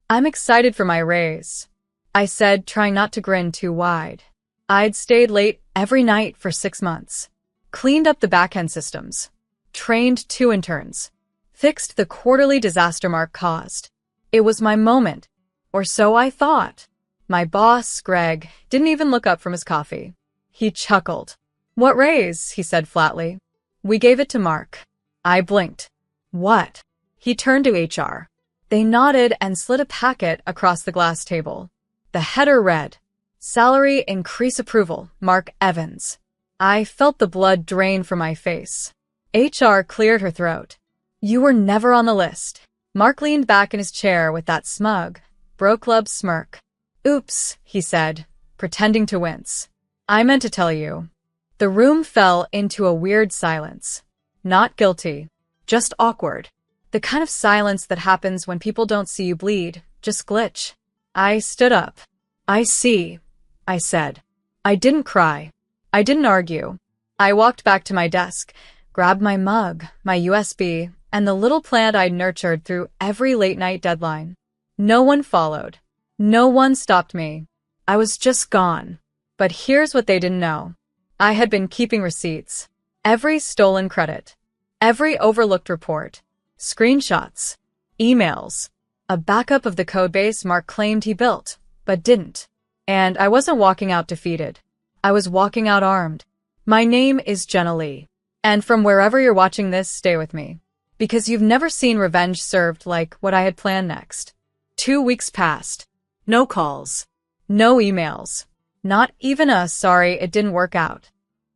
I'm excited for my raise, I said, trying not to grin too wide. I'd stayed late every night for 6 months, cleaned up the back-end systems, trained 2 interns, fixed the quarterly disaster Mark caused. It was my moment, or so I thought. My boss, Greg, didn't even look up from his coffee. He chuckled. "What raise?" he said flatly. "We gave it to Mark." I blinked. "What?" He turned to HR. They nodded and slid a packet across the glass table. The header read, "Salary increase approval, Mark Evans." I felt the blood drain from my face. HR cleared her throat. "You were never on the list." Mark leaned back in his chair with that smug, bro-club smirk. "Oops," he said, pretending to wince. "I meant to tell you." The room fell into a weird silence. Not guilty, just awkward. The kind of silence that happens when people don't see you bleed, just glitch. I stood up. "I see," I said. I didn't cry. I didn't argue. I walked back to my desk, grabbed my mug, my USB, and the little plant I'd nurtured through every late-night deadline. No one followed. No one stopped me. I was just gone. But here's what they didn't know. I had been keeping receipts. Every stolen credit. Every overlooked report. Screenshots. Emails. A backup of the codebase Mark claimed he built, but didn't. And I wasn't walking out defeated. I was walking out armed. My name is Jenna Lee. And from wherever you're watching this, stay with me. Because you've never seen revenge served like what I had planned next. 2 weeks passed. No calls. No emails. Not even a "sorry, it didn't work out."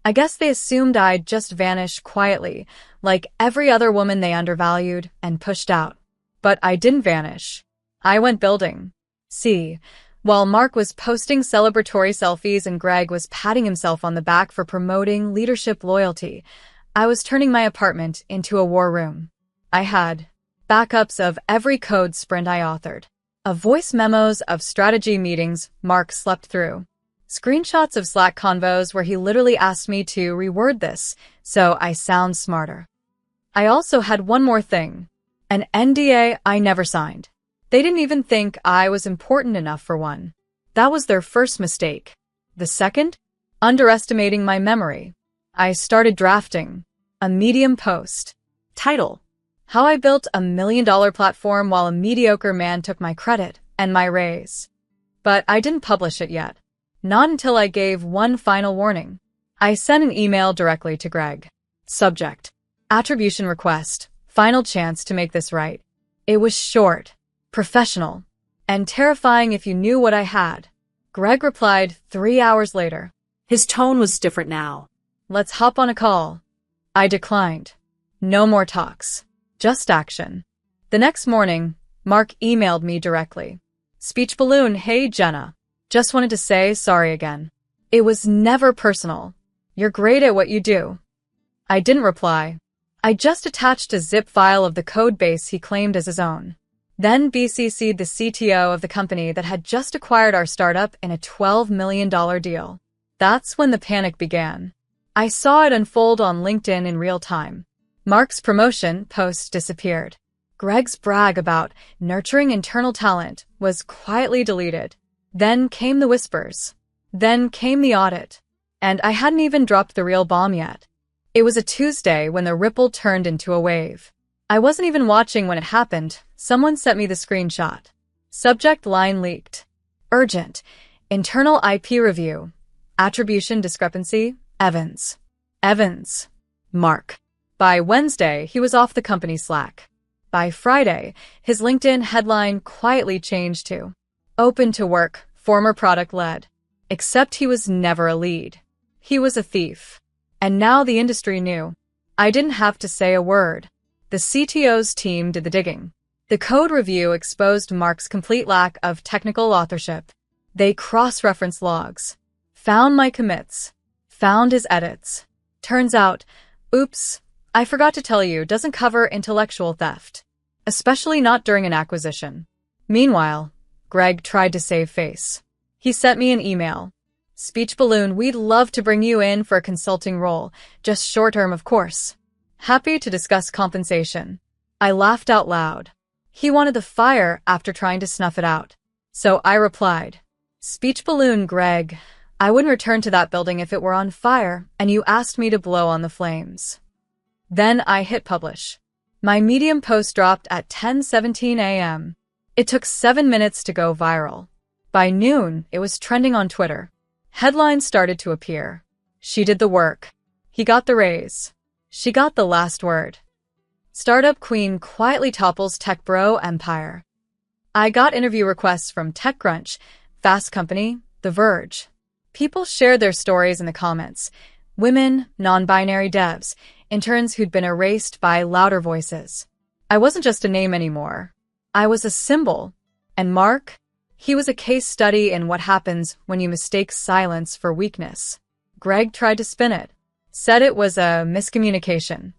I guess they assumed I'd just vanish quietly, like every other woman they undervalued and pushed out. But I didn't vanish. I went building. See, while Mark was posting celebratory selfies and Greg was patting himself on the back for promoting leadership loyalty, I was turning my apartment into a war room. I had backups of every code sprint I authored, of voice memos of strategy meetings Mark slept through, screenshots of Slack convos where he literally asked me to reword this so I sound smarter. I also had one more thing, an NDA I never signed. They didn't even think I was important enough for one. That was their first mistake. The second? Underestimating my memory. I started drafting a Medium post. Title: How I Built a $1 million Platform While a Mediocre Man Took My Credit and My Raise. But I didn't publish it yet. Not until I gave one final warning. I sent an email directly to Greg. Subject: Attribution request. Final chance to make this right. It was short, professional, and terrifying if you knew what I had. Greg replied 3 hours later. His tone was different now. "Let's hop on a call." I declined. No more talks. Just action. The next morning, Mark emailed me directly. Speech balloon: "Hey Jenna. Just wanted to say sorry again. It was never personal. You're great at what you do." I didn't reply. I just attached a zip file of the code base he claimed as his own. Then BCC'd the CTO of the company that had just acquired our startup in a $12 million deal. That's when the panic began. I saw it unfold on LinkedIn in real time. Mark's promotion post disappeared. Greg's brag about nurturing internal talent was quietly deleted. Then came the whispers. Then came the audit. And I hadn't even dropped the real bomb yet. It was a Tuesday when the ripple turned into a wave. I wasn't even watching when it happened. Someone sent me the screenshot. Subject line leaked. Urgent. Internal IP review. Attribution discrepancy. Evans. Evans. Mark. By Wednesday, he was off the company Slack. By Friday, his LinkedIn headline quietly changed to "Open to work, former product lead." Except he was never a lead. He was a thief. And now the industry knew. I didn't have to say a word. The CTO's team did the digging. The code review exposed Mark's complete lack of technical authorship. They cross-referenced logs, found my commits, found his edits. Turns out, oops, I forgot to tell you, doesn't cover intellectual theft, especially not during an acquisition. Meanwhile, Greg tried to save face. He sent me an email. Speech balloon: "We'd love to bring you in for a consulting role, just short-term of course. Happy to discuss compensation." I laughed out loud. He wanted the fire after trying to snuff it out. So I replied, "Speech balloon, Greg. I wouldn't return to that building if it were on fire and you asked me to blow on the flames." Then I hit publish. My Medium post dropped at 10:17 a.m. It took 7 minutes to go viral. By noon, it was trending on Twitter. Headlines started to appear. She did the work. He got the raise. She got the last word. Startup queen quietly topples tech bro empire. I got interview requests from TechCrunch, Fast Company, The Verge. People shared their stories in the comments. Women, non-binary devs, interns who'd been erased by louder voices. I wasn't just a name anymore. I was a symbol. And Mark? He was a case study in what happens when you mistake silence for weakness. Greg tried to spin it, said it was a miscommunication,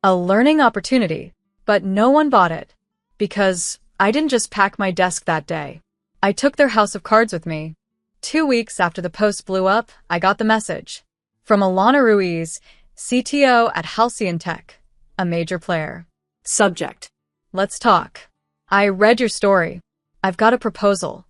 a learning opportunity, but no one bought it. Because I didn't just pack my desk that day. I took their house of cards with me. 2 weeks after the post blew up, I got the message. From Alana Ruiz, CTO at Halcyon Tech, a major player. Subject: Let's talk. I read your story. I've got a proposal.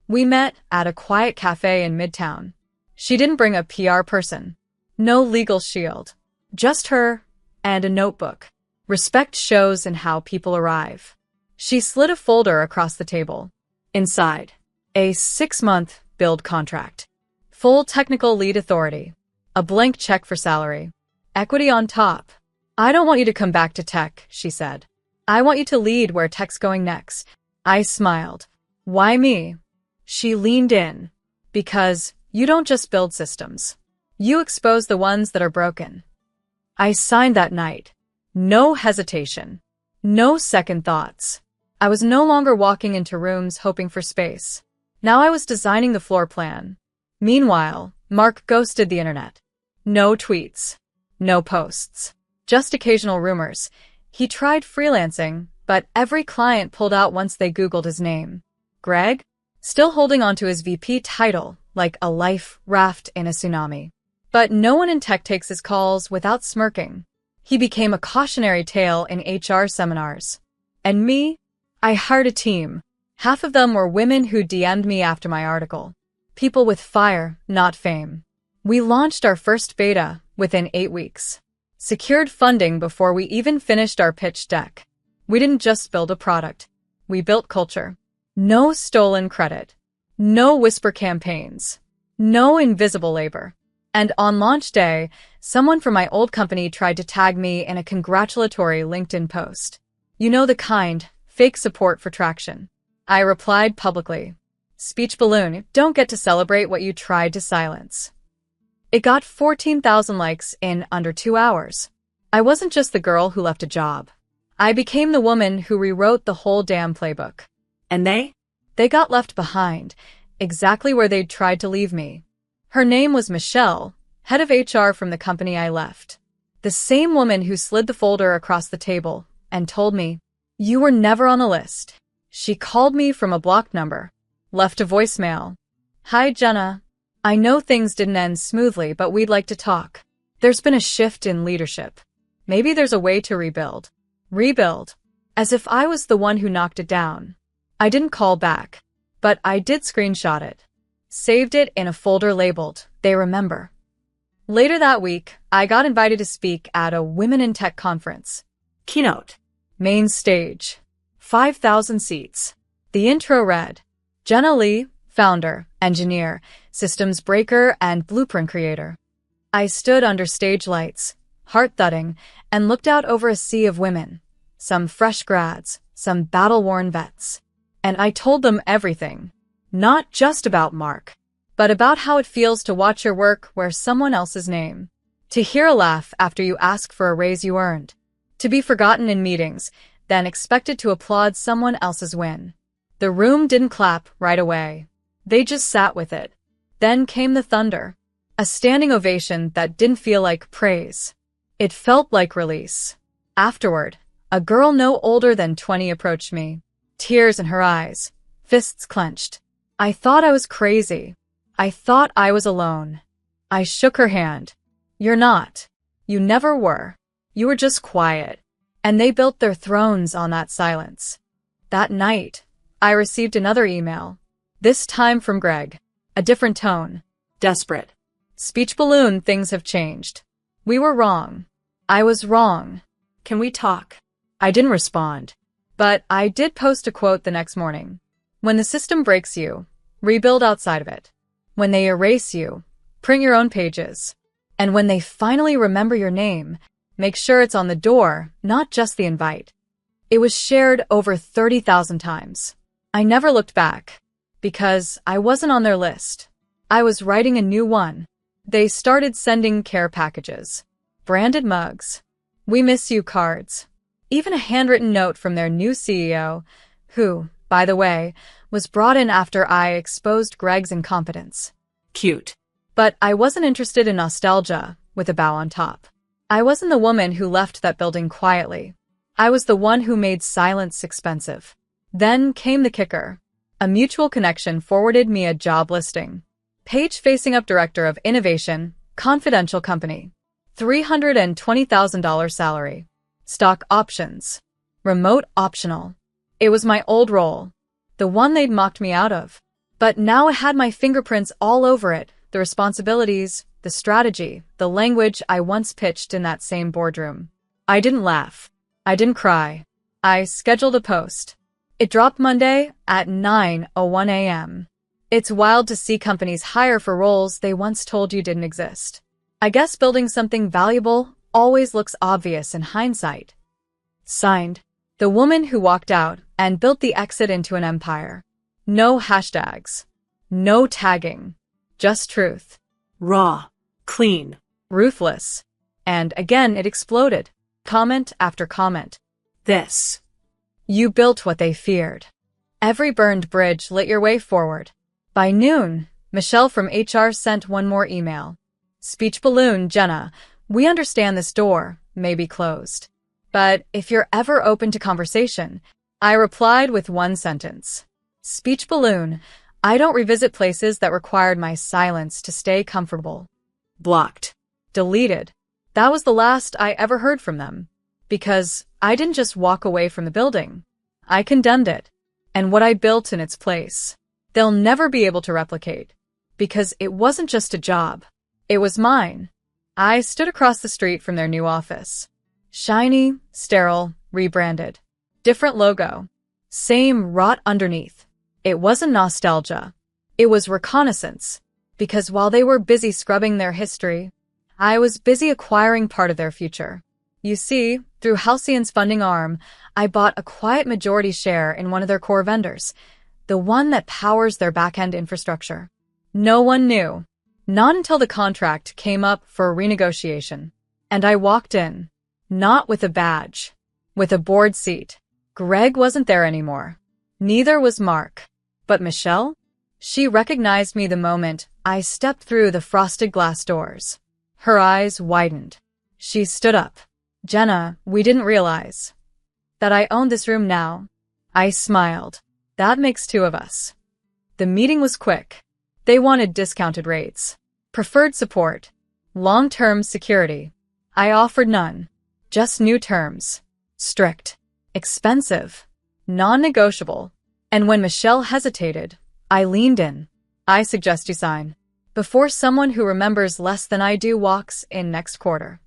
We met at a quiet cafe in Midtown. She didn't bring a PR person. No legal shield. Just her and a notebook. Respect shows in how people arrive. She slid a folder across the table. Inside, a 6-month build contract. Full technical lead authority. A blank check for salary. Equity on top. I don't want you to come back to tech, she said. I want you to lead where tech's going next. I smiled. Why me? She leaned in. Because you don't just build systems. You expose the ones that are broken. I signed that night. No hesitation. No second thoughts. I was no longer walking into rooms hoping for space. Now I was designing the floor plan. Meanwhile, Mark ghosted the internet. No tweets. No posts. Just occasional rumors. He tried freelancing, but every client pulled out once they Googled his name. Greg? Still holding onto his VP title, like a life raft in a tsunami. But no one in tech takes his calls without smirking. He became a cautionary tale in HR seminars. And me? I hired a team. Half of them were women who DM'd me after my article. People with fire, not fame. We launched our first beta within 8 weeks. Secured funding before we even finished our pitch deck. We didn't just build a product. We built culture. No stolen credit. No whisper campaigns. No invisible labor. And on launch day, someone from my old company tried to tag me in a congratulatory LinkedIn post. You know the kind, fake support for traction. I replied publicly. Speech balloon, don't get to celebrate what you tried to silence. It got 14,000 likes in under 2 hours. I wasn't just the girl who left a job. I became the woman who rewrote the whole damn playbook. And they? They got left behind, exactly where they'd tried to leave me. Her name was Michelle, head of HR from the company I left. The same woman who slid the folder across the table and told me, "You were never on the list." She called me from a blocked number, left a voicemail. "Hi, Jenna. I know things didn't end smoothly, but we'd like to talk. There's been a shift in leadership. Maybe there's a way to rebuild." Rebuild. As if I was the one who knocked it down. I didn't call back, but I did screenshot it. Saved it in a folder labeled, "They Remember." Later that week, I got invited to speak at a Women in Tech conference. Keynote. Main stage. 5,000 seats. The intro read, Jenna Lee, founder, engineer, systems breaker, and blueprint creator. I stood under stage lights, heart thudding, and looked out over a sea of women. Some fresh grads, some battle-worn vets. And I told them everything. Not just about Mark, but about how it feels to watch your work wear someone else's name. To hear a laugh after you ask for a raise you earned. To be forgotten in meetings, then expected to applaud someone else's win. The room didn't clap right away. They just sat with it. Then came the thunder. A standing ovation that didn't feel like praise. It felt like release. Afterward, a girl no older than 20 approached me. Tears in her eyes. Fists clenched. I thought I was crazy. I thought I was alone. I shook her hand. You're not. You never were. You were just quiet. And they built their thrones on that silence. That night, I received another email. This time from Greg. A different tone. Desperate. Speech balloon, things have changed. We were wrong. I was wrong. Can we talk? I didn't respond. But I did post a quote the next morning. When the system breaks you, rebuild outside of it. When they erase you, print your own pages. And when they finally remember your name, make sure it's on the door, not just the invite. It was shared over 30,000 times. I never looked back, because I wasn't on their list. I was writing a new one. They started sending care packages, branded mugs, "We miss you" cards, even a handwritten note from their new CEO, who, by the way, was brought in after I exposed Greg's incompetence. Cute. But I wasn't interested in nostalgia, with a bow on top. I wasn't the woman who left that building quietly. I was the one who made silence expensive. Then came the kicker. A mutual connection forwarded me a job listing. Page facing up director of innovation, confidential company. $320,000 salary. Stock options. Remote optional. It was my old role. The one they'd mocked me out of. But now it had my fingerprints all over it, the responsibilities, the strategy, the language I once pitched in that same boardroom. I didn't laugh. I didn't cry. I scheduled a post. It dropped Monday at 9:01 a.m. It's wild to see companies hire for roles they once told you didn't exist. I guess building something valuable always looks obvious in hindsight. Signed, the woman who walked out and built the exit into an empire. No hashtags. No tagging. Just truth. Raw. Clean. Ruthless. And again it exploded. Comment after comment. This. You built what they feared. Every burned bridge lit your way forward. By noon, Michelle from HR sent one more email. Speech balloon, Jenna, we understand this door may be closed. But if you're ever open to conversation, I replied with one sentence. Speech balloon, I don't revisit places that required my silence to stay comfortable. Blocked. Deleted. That was the last I ever heard from them. Because I didn't just walk away from the building. I condemned it. And what I built in its place. They'll never be able to replicate. Because it wasn't just a job. It was mine. I stood across the street from their new office. Shiny, sterile, rebranded. Different logo. Same rot underneath. It wasn't nostalgia. It was reconnaissance. Because while they were busy scrubbing their history, I was busy acquiring part of their future. You see, through Halcyon's funding arm, I bought a quiet majority share in one of their core vendors, the one that powers their back-end infrastructure. No one knew. Not until the contract came up for renegotiation. And I walked in. Not with a badge. With a board seat. Greg wasn't there anymore. Neither was Mark. But Michelle? She recognized me the moment I stepped through the frosted glass doors. Her eyes widened. She stood up. Jenna, we didn't realize that I owned this room now. I smiled. That makes two of us. The meeting was quick. They wanted discounted rates, preferred support, long-term security. I offered none. Just new terms. Strict. Expensive. Non-negotiable. And when Michelle hesitated, I leaned in. I suggest you sign. Before someone who remembers less than I do walks in next quarter.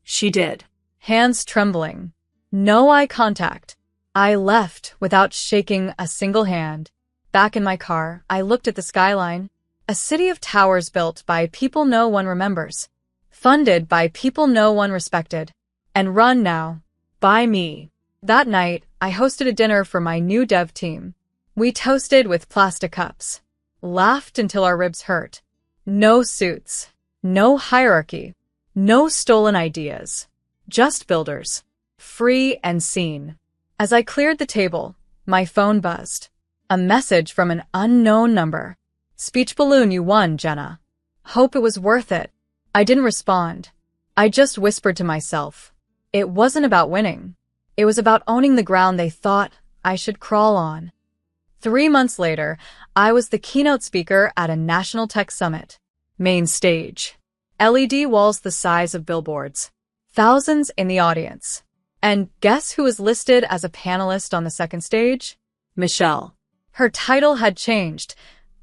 She did. Hands trembling. No eye contact. I left without shaking a single hand. Back in my car, I looked at the skyline. A city of towers built by people no one remembers. Funded by people no one respected. And run now. By me. That night, I hosted a dinner for my new dev team. We toasted with plastic cups. Laughed until our ribs hurt. No suits. No hierarchy. No stolen ideas. Just builders. Free and seen. As I cleared the table, my phone buzzed. A message from an unknown number. Speech balloon, you won, Jenna. Hope it was worth it. I didn't respond. I just whispered to myself. It wasn't about winning. It was about owning the ground they thought I should crawl on. 3 months later, I was the keynote speaker at a national tech summit. Main stage. LED walls the size of billboards. Thousands in the audience. And guess who was listed as a panelist on the second stage? Michelle. Her title had changed.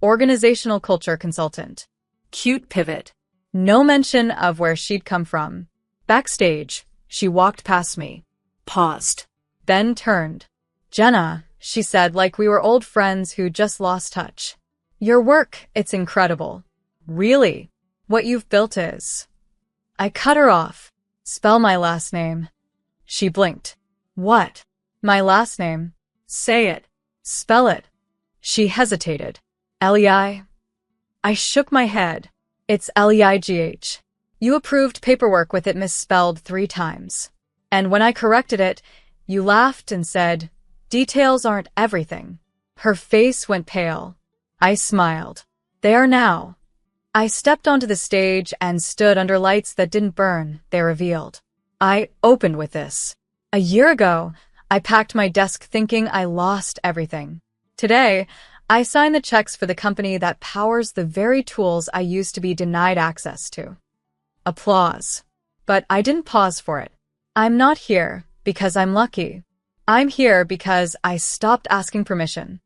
Organizational culture consultant. Cute pivot. No mention of where she'd come from. Backstage, she walked past me, Paused. then turned. Jenna, she said like we were old friends who just lost touch. Your work, it's incredible. Really? What you've built is. I cut her off. Spell my last name. She blinked. What? My last name? Say it. Spell it. She hesitated. Leigh? I shook my head. It's Leigh. You approved paperwork with it misspelled 3 times. And when I corrected it, you laughed and said, details aren't everything. Her face went pale. I smiled. They are now. I stepped onto the stage and stood under lights that didn't burn, they revealed. I opened with this. A year ago, I packed my desk thinking I lost everything. Today, I sign the checks for the company that powers the very tools I used to be denied access to. Applause. But I didn't pause for it. I'm not here because I'm lucky. I'm here because I stopped asking permission.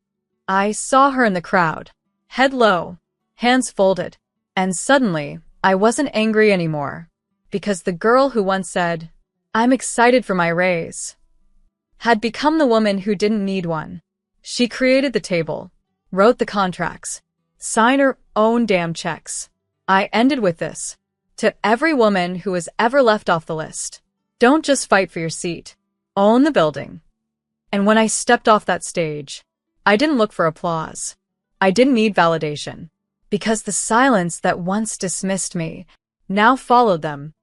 I saw her in the crowd, head low, hands folded, and suddenly I wasn't angry anymore because the girl who once said, I'm excited for my raise, had become the woman who didn't need one. She created the table, wrote the contracts, signed her own damn checks. I ended with this. To every woman who was ever left off the list, don't just fight for your seat, own the building. And when I stepped off that stage, I didn't look for applause. I didn't need validation, because the silence that once dismissed me now followed them.